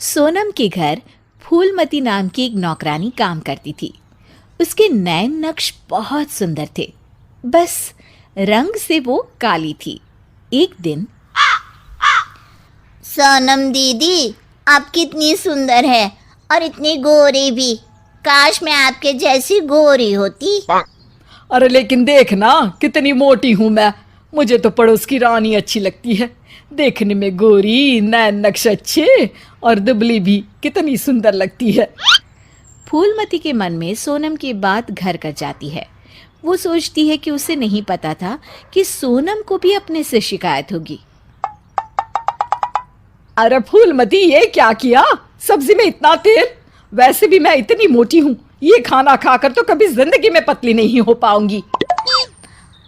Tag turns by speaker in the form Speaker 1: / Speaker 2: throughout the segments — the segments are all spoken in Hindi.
Speaker 1: सोनम के घर फूलमती नाम की एक नौकरानी काम करती थी। उसके नैन नक्श बहुत सुंदर थे, बस रंग से वो काली थी। एक दिन
Speaker 2: सोनम दीदी, आप कितनी सुंदर है और इतनी गोरी भी। काश मैं आपके जैसी गोरी होती।
Speaker 3: अरे लेकिन देख ना कितनी मोटी हूं मैं। मुझे तो पड़ोस की रानी अच्छी लगती है। देखने में गोरी, नैन नक्श अच्छे और दुबली भी कितनी सुंदर लगती है।
Speaker 1: फूलमती के मन में सोनम की बात घर कर जाती है। वो सोचती है कि उसे नहीं पता था कि सोनम को भी अपने से शिकायत होगी।
Speaker 3: अरे फूलमती, ये क्या किया? सब्जी में इतना तेल। वैसे भी मैं इतनी मोटी हूँ, ये खाना खाकर तो कभी जिंदगी में पतली नहीं हो पाऊंगी।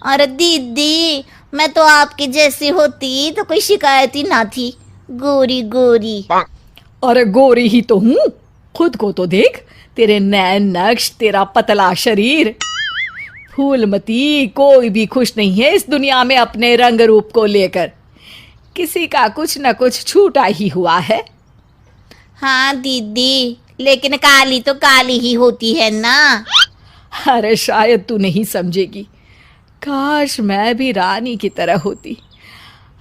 Speaker 2: अरे दीदी, मैं तो आपकी जैसी होती तो कोई शिकायत ही ना थी। गोरी गोरी।
Speaker 3: अरे गोरी ही तो हूँ। खुद को तो देख, तेरे नैन नक्श, तेरा पतला शरीर। फूलमती, कोई भी खुश नहीं है इस दुनिया में अपने रंग रूप को लेकर। किसी का कुछ न कुछ छूटा ही हुआ है।
Speaker 2: हाँ दीदी, लेकिन काली तो काली ही होती है ना।
Speaker 3: अरे शायद तू नहीं समझेगी। काश मैं भी रानी की तरह होती।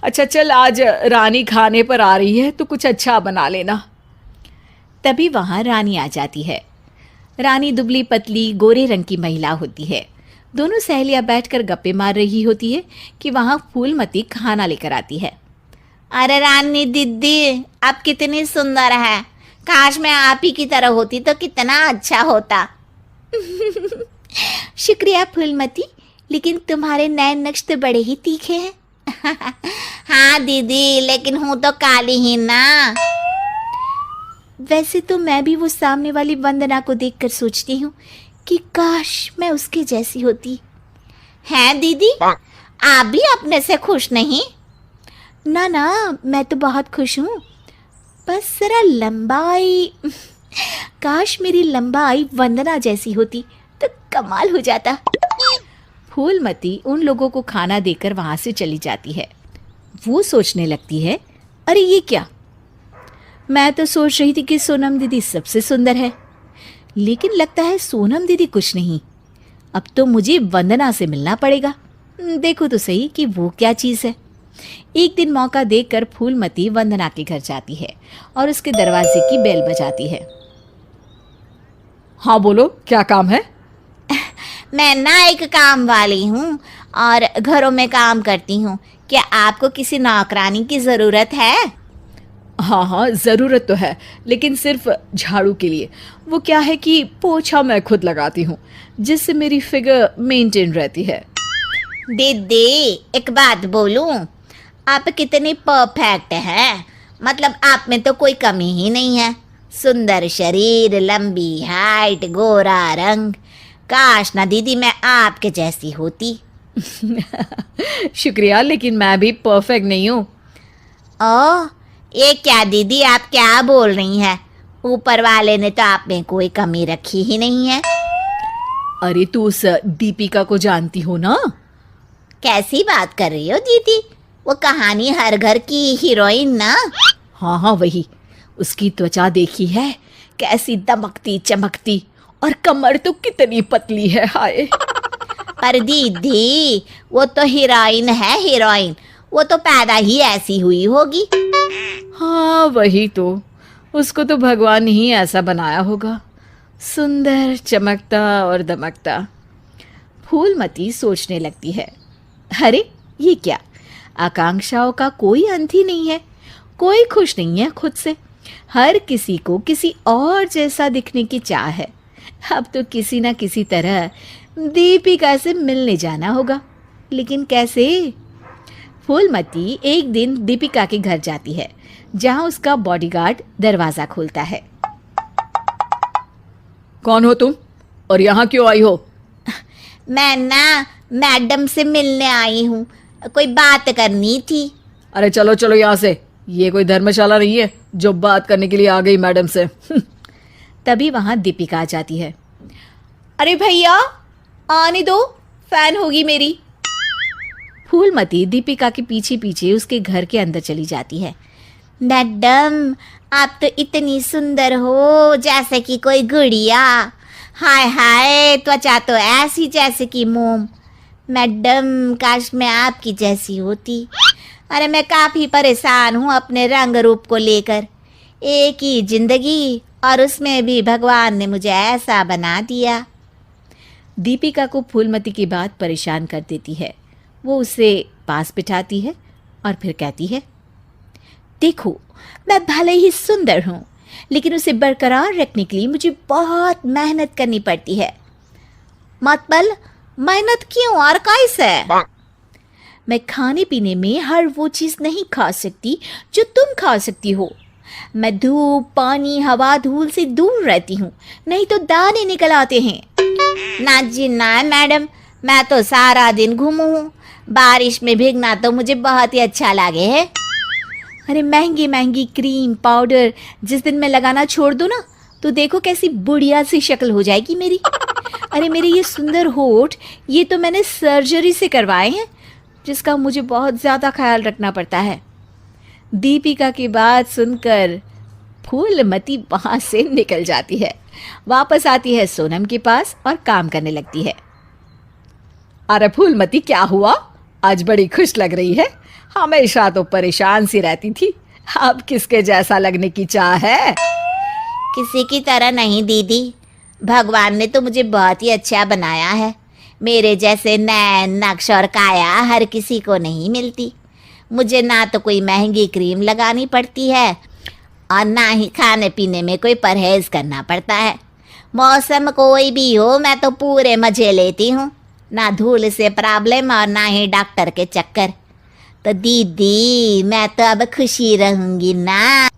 Speaker 3: अच्छा चल, आज रानी खाने पर आ रही है तो कुछ अच्छा बना लेना।
Speaker 1: तभी वहां रानी आ जाती है। रानी दुबली पतली गोरे रंग की महिला होती है। दोनों सहेलियां बैठकर गप्पे मार रही होती है कि वहां फूलमती खाना लेकर आती है।
Speaker 2: अरे रानी दीदी, आप कितनी सुंदर है। काश मैं आप ही की तरह होती तो कितना अच्छा होता।
Speaker 1: शुक्रिया फूलमती, लेकिन तुम्हारे नैन नक्श तो बड़े ही तीखे हैं।
Speaker 2: हाँ दीदी, लेकिन हूँ तो काली ही ना।
Speaker 1: वैसे तो मैं भी वो सामने वाली वंदना को देखकर सोचती हूँ कि काश मैं उसके जैसी होती।
Speaker 2: हैं दीदी, आप भी अपने से खुश नहीं?
Speaker 1: ना ना, मैं तो बहुत खुश हूँ। बस जरा लंबाई, काश मेरी लंबाई वंदना जैसी होती तो कमाल हो जाता। फूलमती उन लोगों को खाना देकर वहां से चली जाती है। वो सोचने लगती है, अरे ये क्या, मैं तो सोच रही थी कि सोनम दीदी सबसे सुंदर है, लेकिन लगता है सोनम दीदी कुछ नहीं। अब तो मुझे वंदना से मिलना पड़ेगा। देखो तो सही कि वो क्या चीज़ है। एक दिन मौका देखकर फूलमती वंदना के घर जाती है और उसके दरवाजे की बेल बजाती है।
Speaker 3: हाँ बोलो, क्या काम है?
Speaker 2: मैं ना एक काम वाली हूँ और घरों में काम करती हूँ। क्या आपको किसी नौकरानी की ज़रूरत है?
Speaker 3: हाँ हाँ, ज़रूरत तो है, लेकिन सिर्फ झाड़ू के लिए। वो क्या है कि पोछा मैं खुद लगाती हूँ, जिससे मेरी फिगर मेंटेन रहती है।
Speaker 2: दीदी, एक बात बोलूं, आप कितनी परफेक्ट हैं। मतलब आप में तो कोई कमी ही नहीं है। सुंदर शरीर, लंबी हाइट, गोरा रंग। काश ना दीदी मैं आपके जैसी होती।
Speaker 3: शुक्रिया, लेकिन मैं भी परफेक्ट नहीं हूँ।
Speaker 2: ओह, ये क्या दीदी, आप क्या बोल रही हैं? ऊपर वाले ने तो आप में कोई कमी रखी ही नहीं है।
Speaker 3: अरे तू उस दीपिका को जानती हो ना?
Speaker 2: कैसी बात कर रही हो दीदी? वो कहानी हर घर की हीरोइन ना?
Speaker 3: हाँ हाँ वही। उसकी त्वचा देखी है, कैसी दमकती चमकती, और कमर तो कितनी पतली है, हाय।
Speaker 2: पर दीदी, वो तो हीरोइन है, हीरोइन। वो तो पैदा ही ऐसी हुई होगी।
Speaker 3: हाँ वही तो, उसको तो भगवान ही ऐसा बनाया होगा, सुंदर, चमकता और दमकता।
Speaker 1: फूलमती सोचने लगती है, अरे ये क्या, आकांक्षाओं का कोई अंत ही नहीं है। कोई खुश नहीं है खुद से। हर किसी को किसी और जैसा दिखने की चाह है। अब तो किसी न किसी तरह दीपिका से मिलने जाना होगा, लेकिन कैसे? फूलमती एक दिन दीपिका के घर जाती है, जहां उसका बॉडीगार्ड दरवाजा खोलता है।
Speaker 3: कौन हो तुम और यहाँ क्यों आई हो?
Speaker 2: मैं ना मैडम से मिलने आई हूँ, कोई बात करनी थी।
Speaker 3: अरे चलो चलो यहाँ से, ये कोई धर्मशाला नहीं है जो बात करने के लिए आ गई मैडम से।
Speaker 1: तभी वहां दीपिका आ जाती है। अरे भैया आने दो, फैन होगी मेरी। फूलमती दीपिका के पीछे पीछे उसके घर के अंदर चली जाती है।
Speaker 2: मैडम, आप तो इतनी सुंदर हो जैसे कि कोई गुड़िया। हाय हाय, त्वचा तो ऐसी जैसे कि मोम। मैडम, काश मैं आपकी जैसी होती। अरे मैं काफ़ी परेशान हूँ अपने रंग रूप को लेकर। एक ही जिंदगी और उसमें भी भगवान ने मुझे ऐसा बना दिया।
Speaker 3: दीपिका को फूलमती की बात परेशान कर देती है। वो उसे पास बिठाती है और फिर कहती है,
Speaker 1: देखो, मैं भले ही सुंदर हूँ, लेकिन उसे बरकरार रखने के लिए मुझे बहुत मेहनत करनी पड़ती है।
Speaker 2: मतलब मेहनत क्यों और कैसे?
Speaker 1: मैं खाने पीने में हर वो चीज़ नहीं खा सकती जो तुम खा सकती हो। मैं धूप, पानी, हवा, धूल से दूर रहती हूँ, नहीं तो दाने निकल आते हैं।
Speaker 2: ना जी ना मैडम, मैं तो सारा दिन घूमू हूँ। बारिश में भीगना तो मुझे बहुत ही अच्छा लगे है।
Speaker 1: अरे महंगी महंगी क्रीम, पाउडर जिस दिन मैं लगाना छोड़ दूँ ना, तो देखो कैसी बुढ़िया सी शक्ल हो जाएगी मेरी। अरे मेरे ये सुंदर होठ, ये तो मैंने सर्जरी से करवाए हैं, जिसका मुझे बहुत ज़्यादा ख्याल रखना पड़ता है।
Speaker 3: दीपिका की बात सुनकर फूलमती वहाँ से निकल जाती है। वापस आती है सोनम के पास और काम करने लगती है। अरे फूलमती, क्या हुआ? आज बड़ी खुश लग रही है। हमेशा तो परेशान सी रहती थी, अब किसके जैसा लगने की चाह है?
Speaker 2: किसी की तरह नहीं दीदी, भगवान ने तो मुझे बहुत ही अच्छा बनाया है। मेरे जैसे नैन, नक्श और काया हर किसी को नहीं मिलती। मुझे ना तो कोई महंगी क्रीम लगानी पड़ती है और ना ही खाने पीने में कोई परहेज करना पड़ता है। मौसम कोई भी हो, मैं तो पूरे मजे लेती हूँ। ना धूल से प्रॉब्लम और ना ही डॉक्टर के चक्कर। तो दीदी, मैं तो अब खुशी रहूँगी ना।